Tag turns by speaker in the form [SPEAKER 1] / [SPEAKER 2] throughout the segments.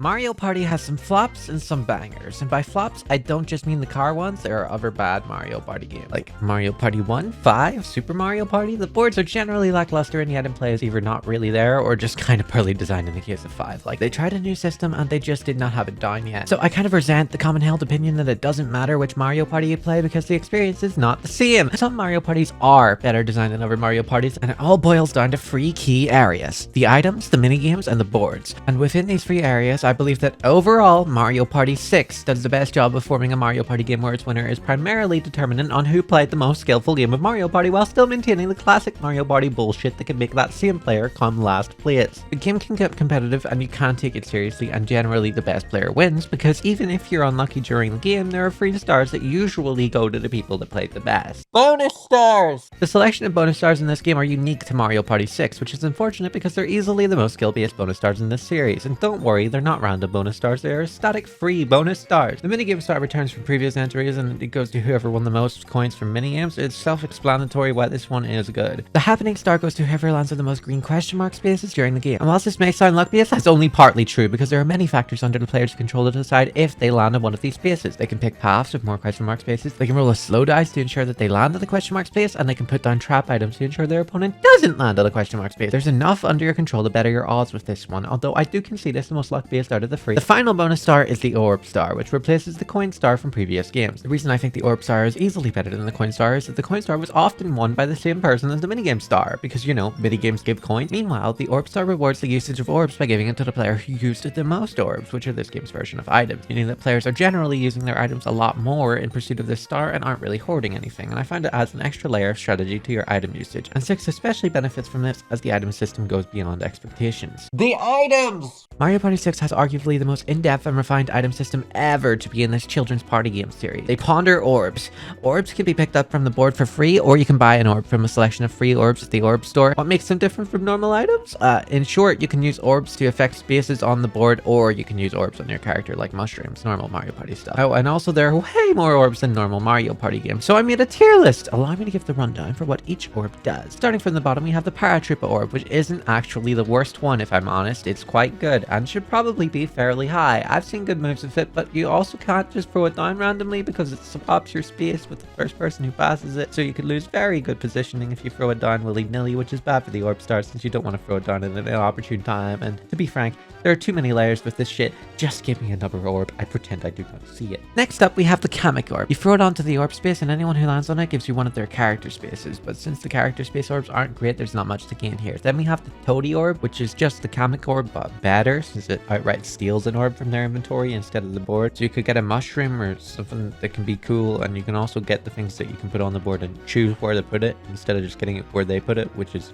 [SPEAKER 1] Mario Party has some flops and some bangers, and by flops, I don't just mean the car ones. There are other bad Mario Party games, like Mario Party 1, 5, Super Mario Party. The boards are generally lackluster and the item play is either not really there or just kind of poorly designed in the case of 5. Like, they tried a new system and they just did not have it down yet. So I kind of resent the common held opinion that it doesn't matter which Mario Party you play because the experience is not the same. Some Mario Parties are better designed than other Mario Parties, and it all boils down to 3 key areas: the items, the minigames, and the boards. And within these 3 areas, I believe that overall, Mario Party 6 does the best job of forming a Mario Party game where its winner is primarily determinant on who played the most skillful game of Mario Party while still maintaining the classic Mario Party bullshit that can make that same player come last place. The game can get competitive and you can take it seriously, and generally the best player wins, because even if you're unlucky during the game, there are free stars that usually go to the people that played the best. Bonus stars! The selection of bonus stars in this game are unique to Mario Party 6, which is unfortunate because they're easily the most skill-based bonus stars in this series. And don't worry, they're not random bonus stars, they are static free bonus stars. The minigame star returns from previous entries and it goes to whoever won the most coins from minigames. It's self-explanatory why this one is good. The happening star goes to whoever lands on the most green question mark spaces during the game. And whilst this may sound luck-based, that's only partly true because there are many factors under the player's control to decide if they land on one of these spaces. They can pick paths with more question mark spaces, they can roll a slow dice to ensure that they land on the question mark space, and they can put down trap items to ensure their opponent doesn't land on the question mark space. There's enough under your control to better your odds with this one, although I do concede it's the most luck-based out of the 3. The final bonus star is the orb star, which replaces the coin star from previous games. The reason I think the orb star is easily better than the coin star is that the coin star was often won by the same person as the minigame star, because, you know, minigames give coins. Meanwhile, the orb star rewards the usage of orbs by giving it to the player who used the most orbs, which are this game's version of items, meaning that players are generally using their items a lot more in pursuit of this star and aren't really hoarding anything, and I find it adds an extra layer of strategy to your item usage, and 6 especially benefits from this as the item system goes beyond expectations. The items! Mario Party 6 has arguably the most in-depth and refined item system ever to be in this children's party game series. They ponder orbs. Orbs can be picked up from the board for free, or you can buy an orb from a selection of free orbs at the orb store. What makes them different from normal items? In short, you can use orbs to affect spaces on the board, or you can use orbs on your character like mushrooms, normal Mario Party stuff. Oh, and also there are way more orbs than normal Mario Party games, so I made a tier list. Allow me to give the rundown for what each orb does. Starting from the bottom, we have the Paratroopa orb, which isn't actually the worst one if I'm honest. It's quite good and should probably be fairly high. I've seen good moves with it, but you also can't just throw it down randomly because it swaps your space with the first person who passes it, so you could lose very good positioning if you throw it down willy-nilly, which is bad for the orb star since you don't want to throw it down at an inopportune time. And to be frank, there are too many layers with this shit. Just give me another orb. I pretend I do not see it. Next up, we have the Kamek orb. You throw it onto the orb space and anyone who lands on it gives you one of their character spaces, but since the character space orbs aren't great, there's not much to gain here. Then we have the Toadie orb, which is just the Kamek orb but better since it outright steals an orb from their inventory instead of the board. So you could get a mushroom or something that can be cool, and you can also get the things that you can put on the board and choose where to put it instead of just getting it where they put it, which is,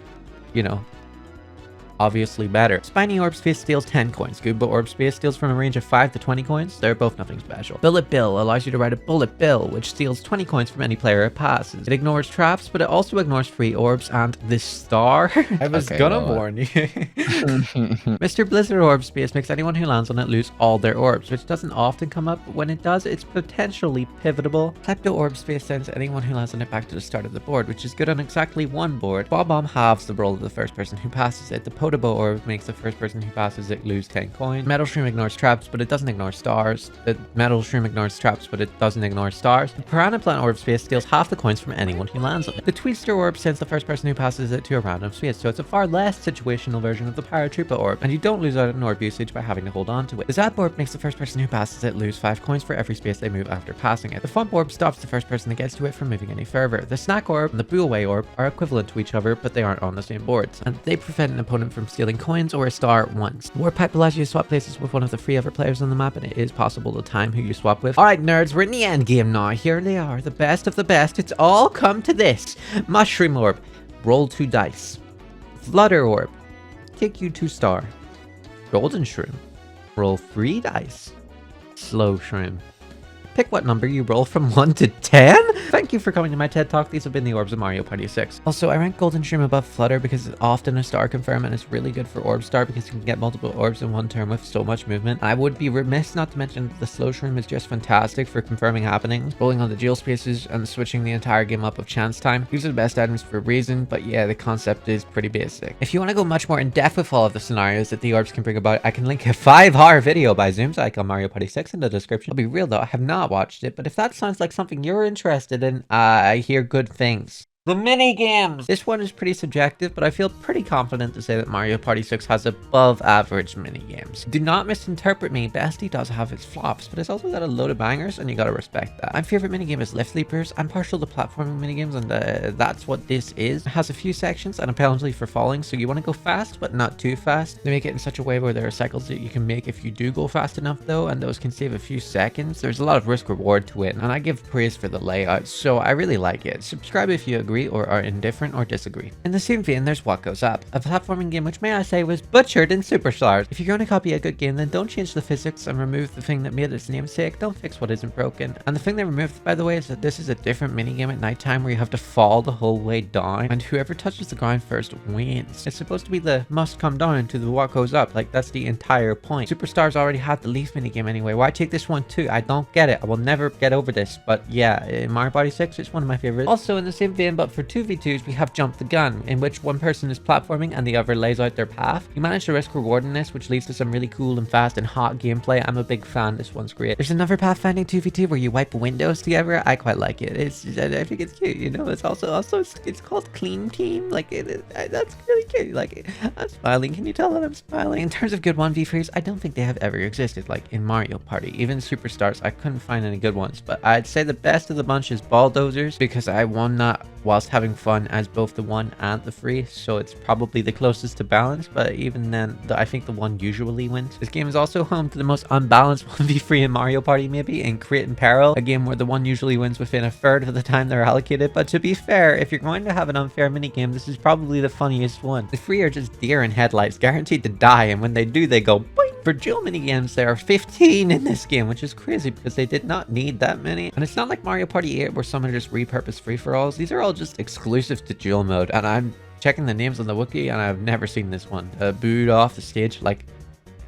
[SPEAKER 1] you know, obviously better. Spiny Orb Space steals 10 coins. Goomba Orb Space steals from a range of 5 to 20 coins. They're both nothing special. Bullet Bill allows you to ride a Bullet Bill, which steals 20 coins from any player it passes. It ignores traps, but it also ignores free orbs and this star. I was gonna warn you. Mr. Blizzard Orb Space makes anyone who lands on it lose all their orbs, which doesn't often come up, but when it does, it's potentially pivotal. Klepto Orb Space sends anyone who lands on it back to the start of the board, which is good on exactly one board. Bob-Bomb halves the roll of the first person who passes it. The Podobo Orb makes the first person who passes it lose 10 coins. Metal Shroom ignores traps, but it doesn't ignore stars. The Metal Shroom ignores traps, but it doesn't ignore stars. The Piranha Plant Orb Space steals half the coins from anyone who lands on it. The Tweetster Orb sends the first person who passes it to a random space, so it's a far less situational version of the Paratroopa Orb, and you don't lose out on orb usage by having to hold on to it. The Zap Orb makes the first person who passes it lose 5 coins for every space they move after passing it. The Thump Orb stops the first person that gets to it from moving any further. The Snack Orb and the Boo Away Orb are equivalent to each other, but they aren't on the same boards, and they prevent an opponent from stealing coins or a star at once. Warp Pipe allows you to swap places with one of the 3 other players on the map, and it is possible to time who you swap with. Alright nerds, we're in the end game now. Here they are, the best of the best. It's all come to this. Mushroom Orb, roll 2 dice. Flutter Orb, take you 2 star. Golden Shroom, roll 3 dice. Slow Shroom, Pick what number you roll from 1 to 10? Thank you for coming to my TED Talk. These have been the orbs of Mario Party 6. Also, I rank Golden Shroom above Flutter because it's often a star confirm and it's really good for Orb Star because you can get multiple orbs in one turn with so much movement. I would be remiss not to mention that the Slow Shroom is just fantastic for confirming happenings, rolling on the dual spaces and switching the entire game up of chance time. These are the best items for a reason, but yeah, the concept is pretty basic. If you want to go much more in depth with all of the scenarios that the orbs can bring about, I can link a 5-hour video by Zoom's on Mario Party 6 in the description. I'll be real though, I have not watched it, but if that sounds like something you're interested in, I hear good things. The mini games! This one is pretty subjective, but I feel pretty confident to say that Mario Party 6 has above average mini games. Do not misinterpret me, Bestie does have its flops, but it's also got a load of bangers and you gotta respect that. My favorite minigame is Lift Leapers. I'm partial to platforming minigames and that's what this is. It has a few sections and a penalty for falling, so you want to go fast, but not too fast. They make it in such a way where there are cycles that you can make if you do go fast enough though, and those can save a few seconds. There's a lot of risk reward to it, and I give praise for the layout, so I really like it. Subscribe if you agree or are indifferent or disagree. In the same vein, there's What Goes Up, a platforming game which may I say was butchered in Superstars. If you're going to copy a good game, then don't change the physics and remove the thing that made its namesake. Don't fix what isn't broken. And the thing they removed, by the way, is that this is a different minigame at nighttime where you have to fall the whole way down, and whoever touches the ground first wins. It's supposed to be the must come down to the What Goes Up, like that's the entire point. Superstars already had the Leaf minigame anyway. Why take this one too? I don't get it. I will never get over this, but yeah, in Mario Party 6, it's one of my favorites. Also in the same vein, but for 2v2s, we have Jump the Gun, in which one person is platforming and the other lays out their path. You manage to risk reward in this, which leads to some really cool and fast and hot gameplay. I'm a big fan. This one's great. There's another pathfinding 2v2 where you wipe windows together. I quite like it. I think it's cute, you know. It's also it's called Clean Team. Like that's really cute. Like I'm smiling. Can you tell that I'm smiling? In terms of good 1v3s, I don't think they have ever existed like in Mario Party. Even Superstars, I couldn't find any good ones, but I'd say the best of the bunch is Bulldozers because I won that whilst having fun as both the 1 and the 3, so it's probably the closest to balance, but even then I think the 1 usually wins. This game is also home to the most unbalanced 1v3 in Mario Party maybe, in Create and Peril, a game where the 1 usually wins within a third of the time they're allocated. But to be fair, if you're going to have an unfair minigame, this is probably the funniest one. The 3 are just deer in headlights, guaranteed to die, and when they do, they go boing. For dual minigames, there are 15 in this game, which is crazy because they did not need that many. And it's not like Mario Party 8 where some are just repurposed free-for-alls. These are all just exclusive to dual mode, and I'm checking the names on the wiki and I've never seen this one. Booed off the stage. Like,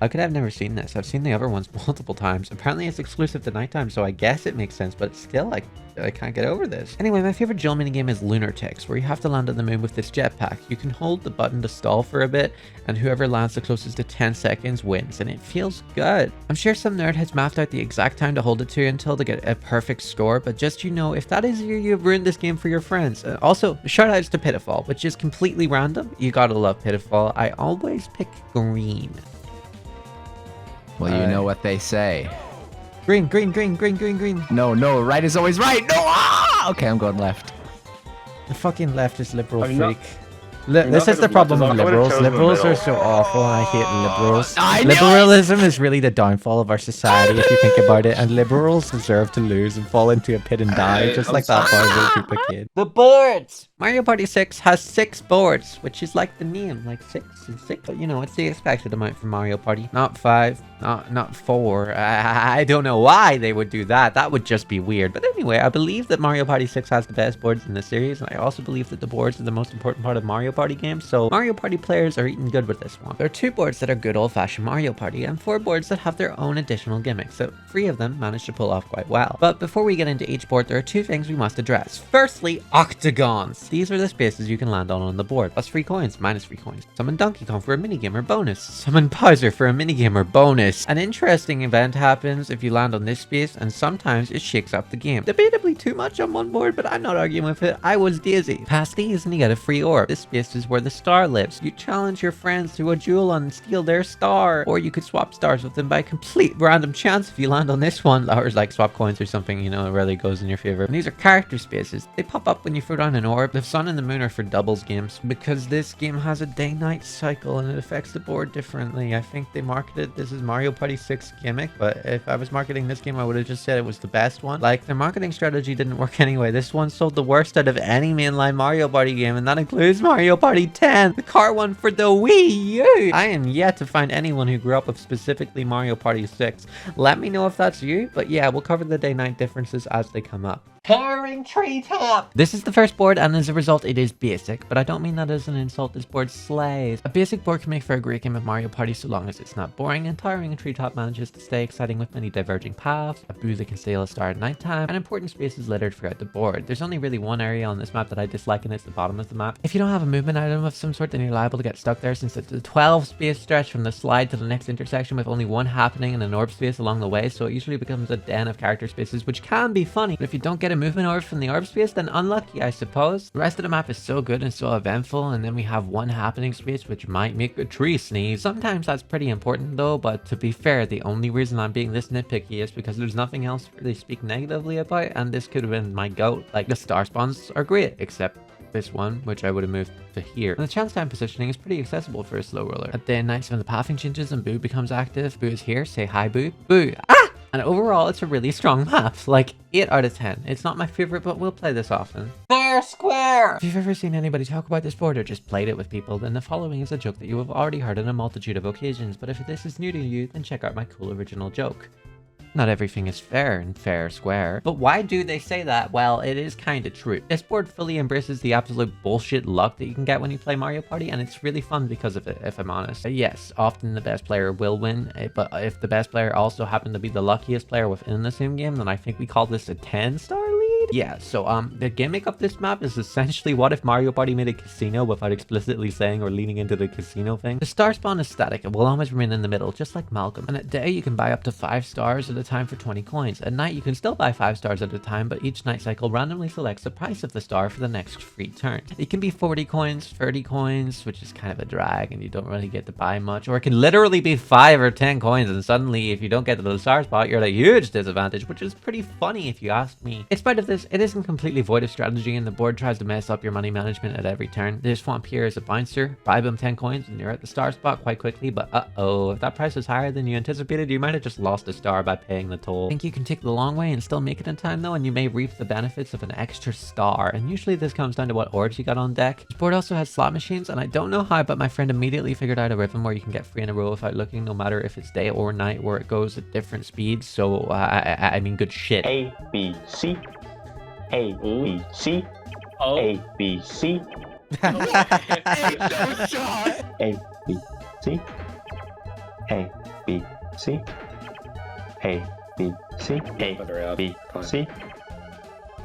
[SPEAKER 1] how could I have never seen this? I've seen the other ones multiple times. Apparently it's exclusive to nighttime, so I guess it makes sense, but still, like, I can't get over this. Anyway, my favorite dual minigame is Lunatics, where you have to land on the moon with this jetpack. You can hold the button to stall for a bit, and whoever lands the closest to 10 seconds wins, and it feels good. I'm sure some nerd has mapped out the exact time to hold it to until to get a perfect score, but just, you know, if that is you, you've ruined this game for your friends. Also, shoutouts to Pitfall, which is completely random. You gotta love Pitfall. I always pick green.
[SPEAKER 2] Well, you know what they say.
[SPEAKER 1] Green, green, green, green, green, green.
[SPEAKER 2] No, right is always right. No, ah! Okay, I'm going left.
[SPEAKER 1] The fucking leftist liberal freak. This is the problem with liberals. Liberals are so awful and I hate liberals. Liberalism is really the downfall of our society if you think about it, and liberals deserve to lose and fall into a pit and die, just like that boy Koopa kid. The boards! Mario Party 6 has 6 boards, which is like the name, like 6 and 6. But you know, it's the expected amount from Mario Party. Not 5, not 4. I don't know why they would do that. That would just be weird. But anyway, I believe that Mario Party 6 has the best boards in the series, and I also believe that the boards are the most important part of Mario Party games, so Mario Party players are eating good with this one. There are 2 boards that are good old-fashioned Mario Party, and 4 boards that have their own additional gimmicks, so 3 of them managed to pull off quite well. But before we get into each board, there are 2 things we must address. Firstly, octagons. These are the spaces you can land on the board, plus 3 coins, minus 3 coins. Summon Donkey Kong for a minigame or bonus. Summon Bowser for a minigame or bonus. An interesting event happens if you land on this space, and sometimes it shakes up the game. Debatably too much on one board, but I'm not arguing with it. I was Daisy. Past these and you get a free orb. This space is where the star lives. You challenge your friends to a duel and steal their star, or you could swap stars with them by complete random chance if you land on this one, or like swap coins or something, you know, it rarely goes in your favor. And these are character spaces. They pop up when you throw down an orb. The The sun and the moon are for doubles games because this game has a day-night cycle and it affects the board differently. I think they marketed this as Mario Party 6 gimmick, but if I was marketing this game, I would have just said it was the best one. Like, their marketing strategy didn't work anyway. This one sold the worst out of any mainline Mario Party game, and that includes Mario Party 10, the car one for the Wii U. I am yet to find anyone who grew up with specifically Mario Party 6. Let me know if that's you, but yeah, we'll cover the day-night differences as they come up. Pouring treetop! This is the first board, and as a result, it is basic, but I don't mean that as an insult. This board slays. A basic board can make for a great game of Mario Party so long as it's not boring, and Towering Treetop manages to stay exciting with many diverging paths, a boo that can steal a star at nighttime, and important spaces littered throughout the board. There's only really one area on this map that I dislike, and it's the bottom of the map. If you don't have a movement item of some sort, then you're liable to get stuck there, since it's a 12 space stretch from the slide to the next intersection with only one happening and an orb space along the way, so it usually becomes a den of character spaces, which can be funny, but if you don't get a movement orb from the orb space, then unlucky, I suppose. The rest of the map is so good and so eventful, and then we have one happening space which might make a tree sneeze. Sometimes that's pretty important though, but to be fair, the only reason I'm being this nitpicky is because there's nothing else to really speak negatively about, and this could have been my goat. Like, the star spawns are great, except this one, which I would have moved to here. And the chance time positioning is pretty accessible for a slow roller. At day and night, when the pathing changes and Boo becomes active, Boo is here, say hi Boo. Boo! Ah! And overall, it's a really strong map, like 8 out of 10. It's not my favorite, but we'll play this often. Fair square! If you've ever seen anybody talk about this board or just played it with people, then the following is a joke that you have already heard on a multitude of occasions, but if this is new to you, then check out my cool original joke. Not everything is fair in fair square. But why do they say that? Well, it is kind of true. This board fully embraces the absolute bullshit luck that you can get when you play Mario Party, and it's really fun because of it, if I'm honest. Yes, often the best player will win, but if the best player also happened to be the luckiest player within the same game, then I think we call this a 10-star lead? Yeah, so the gimmick of this map is essentially what if Mario Party made a casino without explicitly saying or leaning into the casino thing. The star spawn is static and will always remain in the middle, just like Malcolm. And at day, you can buy up to 5 stars at a time for 20 coins. At night, you can still buy 5 stars at a time, but each night cycle randomly selects the price of the star for the next free turn. It can be 40 coins, 30 coins, which is kind of a drag and you don't really get to buy much, or it can literally be 5 or 10 coins, and suddenly if you don't get to the star spot, you're at a huge disadvantage, which is pretty funny if you ask me. In spite of this, it isn't completely void of strategy, and the board tries to mess up your money management at every turn. There's Swamp here as a bouncer, bribe him 10 coins and you're at the star spot quite quickly, but if that price is higher than you anticipated, you might have just lost a star by paying the toll. I think you can take the long way and still make it in time though, and you may reap the benefits of an extra star, and usually this comes down to what orbs you got on deck. This board also has slot machines, and I don't know how, but my friend immediately figured out a rhythm where you can get 3 in a row without looking, no matter if it's day or night, where it goes at different speeds, so I mean, good shit.
[SPEAKER 3] A, B, C. A, B, C. A, B, C. A, B, C. A, B, C. A, B, C. A, B, C.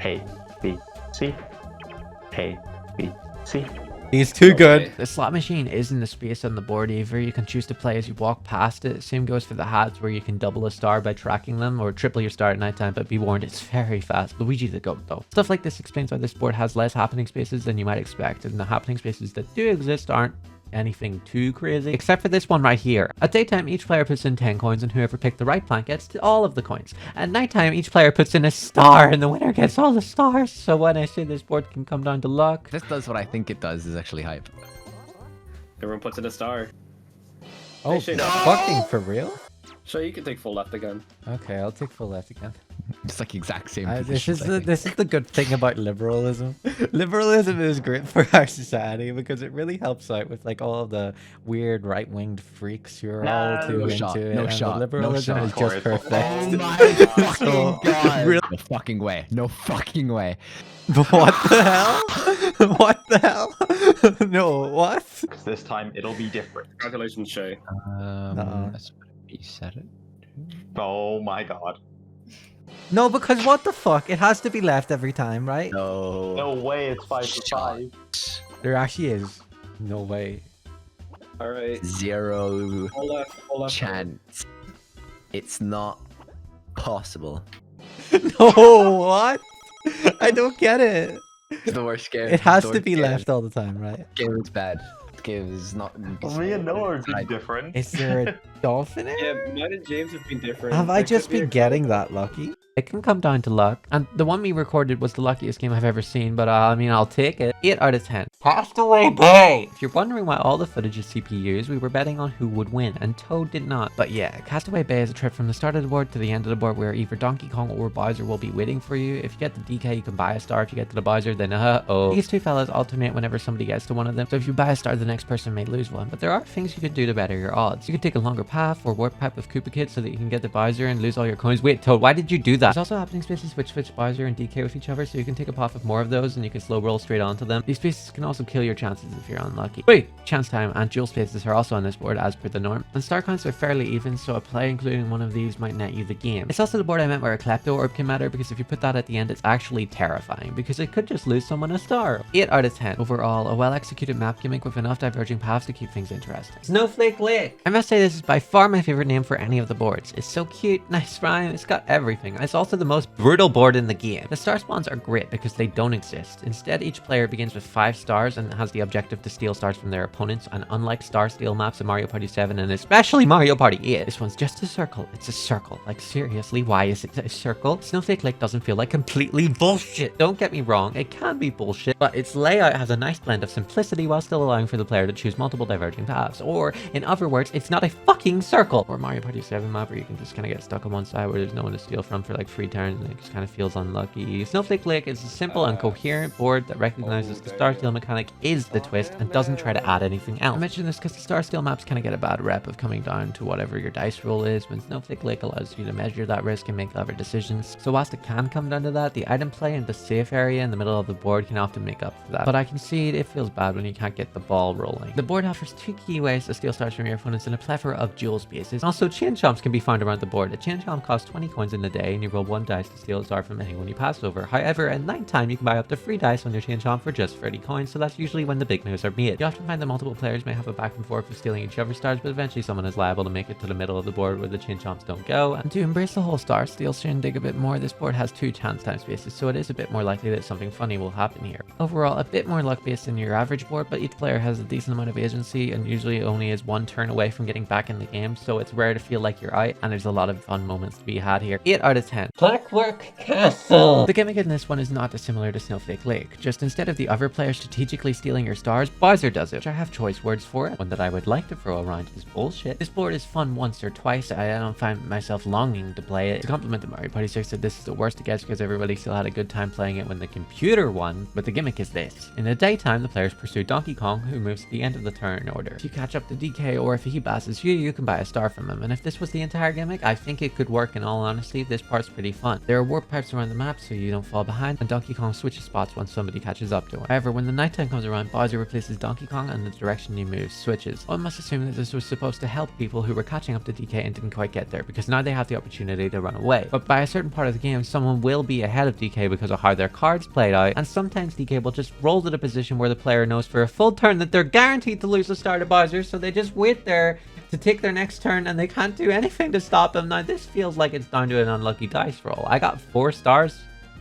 [SPEAKER 3] A, B, C. A, B, C.
[SPEAKER 1] He's too good. The slot machine isn't the space on the board either. You can choose to play as you walk past it. Same goes for the hats, where you can double a star by tracking them, or triple your star at nighttime, but be warned, it's very fast. Luigi the goat though. Stuff like this explains why this board has less happening spaces than you might expect, and the happening spaces that do exist aren't anything too crazy, except for this one right here. At daytime, each player puts in 10 coins, and whoever picked the right plank gets to all of the coins. At nighttime, each player puts in a star, and the winner gets all the stars. So when I say this board can come down to luck,
[SPEAKER 2] This does what I think it does, is actually hype.
[SPEAKER 4] Everyone puts in a star.
[SPEAKER 1] oh,
[SPEAKER 4] Hey, Shane.
[SPEAKER 1] fucking for real?
[SPEAKER 4] So you can take full left again.
[SPEAKER 1] Okay, I'll take full left again.
[SPEAKER 2] It's like exact same
[SPEAKER 1] This
[SPEAKER 2] positions,
[SPEAKER 1] is
[SPEAKER 2] I think.
[SPEAKER 1] this is the good thing about liberalism. Liberalism is great for our society because it really helps out with like all of the weird right-winged freaks who are all too
[SPEAKER 2] No
[SPEAKER 1] into
[SPEAKER 2] shot,
[SPEAKER 1] it.
[SPEAKER 2] no
[SPEAKER 1] and the
[SPEAKER 2] shot,
[SPEAKER 1] liberalism
[SPEAKER 2] no
[SPEAKER 1] is
[SPEAKER 2] shot.
[SPEAKER 1] just
[SPEAKER 3] Oh
[SPEAKER 1] perfect.
[SPEAKER 2] my fucking
[SPEAKER 1] So,
[SPEAKER 2] god!
[SPEAKER 1] really-
[SPEAKER 2] No fucking way. No fucking way.
[SPEAKER 1] What the hell? What the hell? No, what?
[SPEAKER 3] This time it'll be different.
[SPEAKER 4] Congratulations, Shay.
[SPEAKER 1] No.
[SPEAKER 2] Let's reset it.
[SPEAKER 3] Oh my god.
[SPEAKER 1] No, because what the fuck? It has to be left every time, right?
[SPEAKER 2] No.
[SPEAKER 3] No way, it's 5 to 5.
[SPEAKER 1] There actually is no way.
[SPEAKER 4] All right.
[SPEAKER 2] Zero
[SPEAKER 4] Full left. Full left.
[SPEAKER 2] chance. It's not possible.
[SPEAKER 1] No, what? I don't get it.
[SPEAKER 2] It's the worst game.
[SPEAKER 1] It has
[SPEAKER 2] The
[SPEAKER 1] to
[SPEAKER 2] worst
[SPEAKER 1] be
[SPEAKER 2] game.
[SPEAKER 1] left all the time, right?
[SPEAKER 2] Game is bad. Game is not.
[SPEAKER 3] Me and Noah are being different.
[SPEAKER 1] Is there a dolphin in it?
[SPEAKER 4] Yeah, mine and James have been different.
[SPEAKER 1] Have I
[SPEAKER 4] There could
[SPEAKER 1] just
[SPEAKER 4] be
[SPEAKER 1] been
[SPEAKER 4] a-
[SPEAKER 1] getting that lucky? It can come down to luck. And the one we recorded was the luckiest game I've ever seen, but I mean, I'll take it. 8 out of 10. Castaway Bay! If you're wondering why all the footage is CPUs, we were betting on who would win, and Toad did not. But yeah, Castaway Bay is a trip from the start of the board to the end of the board where either Donkey Kong or Bowser will be waiting for you. If you get the DK, you can buy a star. If you get to the Bowser, then These two fellas alternate whenever somebody gets to one of them. So if you buy a star, the next person may lose one. But there are things you could do to better your odds. You could take a longer path or warp pipe with Koopa Kid so that you can get the Bowser and lose all your coins. Wait, Toad, why did you do that? There's also happening spaces which switch Bowser and DK with each other, so you can take a path with more of those and you can slow roll straight onto them. These spaces can also kill your chances if you're unlucky. Wait, chance time and dual spaces are also on this board as per the norm. And star counts are fairly even, so a play including one of these might net you the game. It's also the board I meant where a Klepto Orb can matter, because if you put that at the end, it's actually terrifying, because it could just lose someone a star. 8 out of 10. Overall, a well-executed map gimmick with enough diverging paths to keep things interesting. Snowflake Lake! I must say this is by far my favorite name for any of the boards. It's so cute, nice rhyme, it's got everything. It's also the most brutal board in the game. The star spawns are great because they don't exist. Instead, each player begins with 5 stars and has the objective to steal stars from their opponents, and unlike star steal maps in Mario Party 7 and especially Mario Party 8, this one's just a circle. It's a circle. Like, seriously, why is it a circle? Snowflake Lake doesn't feel like completely bullshit. Don't get me wrong, it can be bullshit, but its layout has a nice blend of simplicity while still allowing for the player to choose multiple diverging paths. Or, in other words, it's not a fucking circle. Or Mario Party 7 map where you can just kind of get stuck on one side where there's no one to steal from for like 3 turns and it just kind of feels unlucky. Snowflake Lake is a simple and coherent board that recognizes the star steal mechanic is the twist and doesn't try to add anything else. I mention this because the star steal maps kind of get a bad rep of coming down to whatever your dice roll is, when Snowflake Lake allows you to measure that risk and make clever decisions. So whilst it can come down to that, the item play and the safe area in the middle of the board can often make up for that. But I concede it feels bad when you can't get the ball rolling. The board offers 2 key ways to steal stars from your opponents in a plethora of dual spaces. Also, chain chomps can be found around the board. A chain chomp costs 20 coins in a day and you roll 1 dice to steal a star from anyone you pass over. However, at night time you can buy up to 3 dice on your chain chomp for just 30 coins, so that's usually when the big moves are made. You often find that multiple players may have a back and forth of stealing each other's stars, but eventually someone is liable to make it to the middle of the board where the chain chomps don't go. And to embrace the whole star steal shindig a bit more, this board has 2 chance time spaces, so it is a bit more likely that something funny will happen here. Overall, a bit more luck based than your average board, but each player has a decent amount of agency and usually only is 1 turn away from getting back in the game, so it's rare to feel like you're out, and there's a lot of fun moments to be had here. 8 out of 10. Clockwork Castle! The gimmick in this one is not dissimilar to Snowflake Lake, just instead of the other player strategically stealing your stars, Bowser does it, which I have choice words for it. One that I would like to throw around is bullshit. This board is fun once or twice. I don't find myself longing to play it. To compliment the Mario Party 6 that this is the worst, I guess, because everybody still had a good time playing it when the computer won, but the gimmick is this. In the daytime, the players pursue Donkey Kong, who moves to the end of the turn order. If you catch up to DK or if he passes you, you can buy a star from him, and if this was the entire gimmick, I think it could work. In all honesty, this part's pretty fun. There are warp pipes around the map so you don't fall behind, and Donkey Kong switches spots once somebody catches up to him. However, when the nighttime comes around, Bowser replaces Donkey Kong and the direction he moves switches. One must assume that this was supposed to help people who were catching up to DK and didn't quite get there, because now they have the opportunity to run away. But by a certain part of the game, someone will be ahead of DK because of how their cards played out, and sometimes DK will just roll to the position where the player knows for a full turn that they're guaranteed to lose the star to Bowser, so they just wait there to take their next turn and they can't do anything to stop him. Now this feels like it's down to an unlucky dice roll. I got 4 stars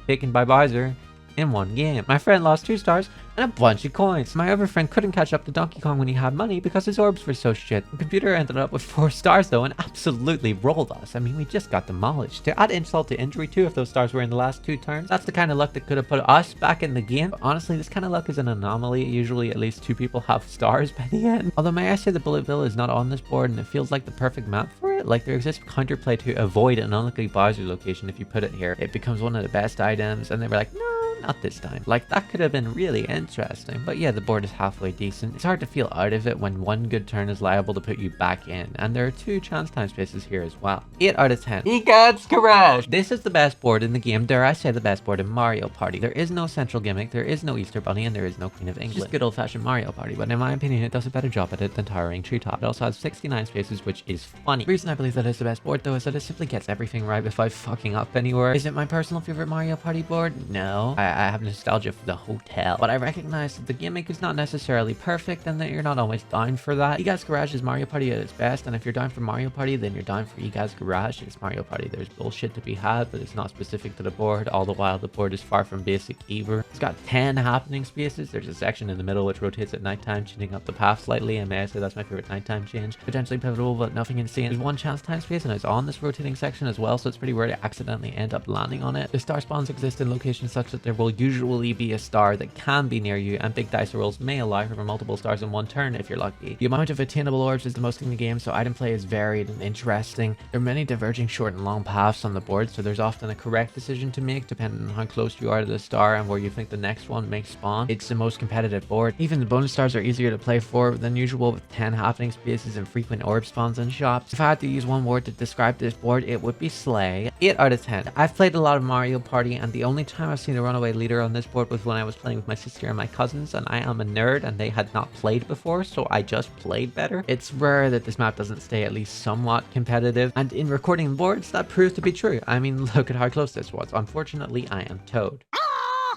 [SPEAKER 1] taken by Bowser in one game. My friend lost 2 stars and a bunch of coins. My other friend couldn't catch up to Donkey Kong when he had money because his orbs were so shit. The computer ended up with 4 stars though and absolutely rolled us. I mean, we just got demolished. To add insult to injury too, if those stars were in the last 2 turns, that's the kind of luck that could have put us back in the game. But honestly, this kind of luck is an anomaly. Usually at least 2 people have stars by the end. Although may I say the Bulletville is not on this board and it feels like the perfect map for it. Like there exists counterplay to avoid an unlucky Bowser location if you put it here. It becomes one of the best items, and they were like, no, not this time. Like that could have been really interesting. But yeah, the board is halfway decent. It's hard to feel out of it when 1 good turn is liable to put you back in, and there are 2 chance time spaces here as well. 8 out of 10. Egad's Garage! This is the best board in the game, dare I say the best board in Mario Party. There is no central gimmick, there is no Easter Bunny, and there is no Queen of England. Just good old-fashioned Mario Party, but in my opinion it does a better job at it than Towering Treetop. It also has 69 spaces, which is funny. The reason I believe that it's the best board though is that it simply gets everything right without fucking up anywhere. Is it my personal favorite Mario Party board? No. I I have nostalgia for the hotel. But I recognize that the gimmick is not necessarily perfect and that you're not always down for that. You Guys Garage is Mario Party at its best, and if you're down for Mario Party, then you're down for You Guys Garage. It's Mario Party. There's bullshit to be had, but it's not specific to the board. All the while, the board is far from basic either. It's got 10 happening spaces. There's a section in the middle which rotates at nighttime, tuning up the path slightly, and may I say that's my favorite nighttime change. Potentially pivotal, but nothing insane. There's one chance time space, and it's on this rotating section as well, so it's pretty rare to accidentally end up landing on it. The star spawns exist in locations such that there will usually be a star that can be near you, and big dice rolls may allow for multiple stars in one turn if you're lucky. The amount of attainable orbs is the most in the game, so item play is varied and interesting. There are many diverging short and long paths on the board, so there's often a correct decision to make depending on how close you are to the star and where you think the next one may spawn. It's the most competitive board. Even the bonus stars are easier to play for than usual, with 10 happening spaces and frequent orb spawns in shops. If I had to use one word to describe this board, it would be slay. 8 out of 10. I've played a lot of Mario Party, and the only time I've seen a runaway leader on this board was when I was playing with my sister and my cousins, and I am a nerd and they had not played before, so I just played better. It's rare that this map doesn't stay at least somewhat competitive, and in recording the boards, that proved to be true. I mean, look at how close this was. Unfortunately, I am Toad.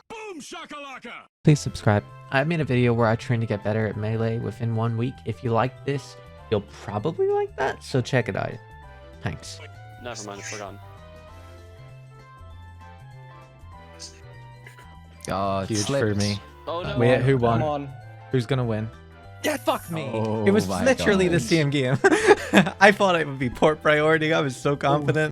[SPEAKER 5] Boom shakalaka!
[SPEAKER 1] Please subscribe. I made a video where I trained to get better at Melee within 1 week. If you like this, you'll probably like that, so check it out. Thanks.
[SPEAKER 6] Never mind, it's forgotten.
[SPEAKER 2] Oh,
[SPEAKER 1] Huge
[SPEAKER 2] slipped.
[SPEAKER 1] for me.
[SPEAKER 6] Oh no.
[SPEAKER 1] Wait, who
[SPEAKER 4] Come
[SPEAKER 1] won?
[SPEAKER 4] on.
[SPEAKER 1] Who's gonna win? Yeah, fuck me.
[SPEAKER 2] Oh
[SPEAKER 1] it was
[SPEAKER 2] my
[SPEAKER 1] literally the
[SPEAKER 2] God.
[SPEAKER 1] same game. I thought it would be port priority. I was so confident.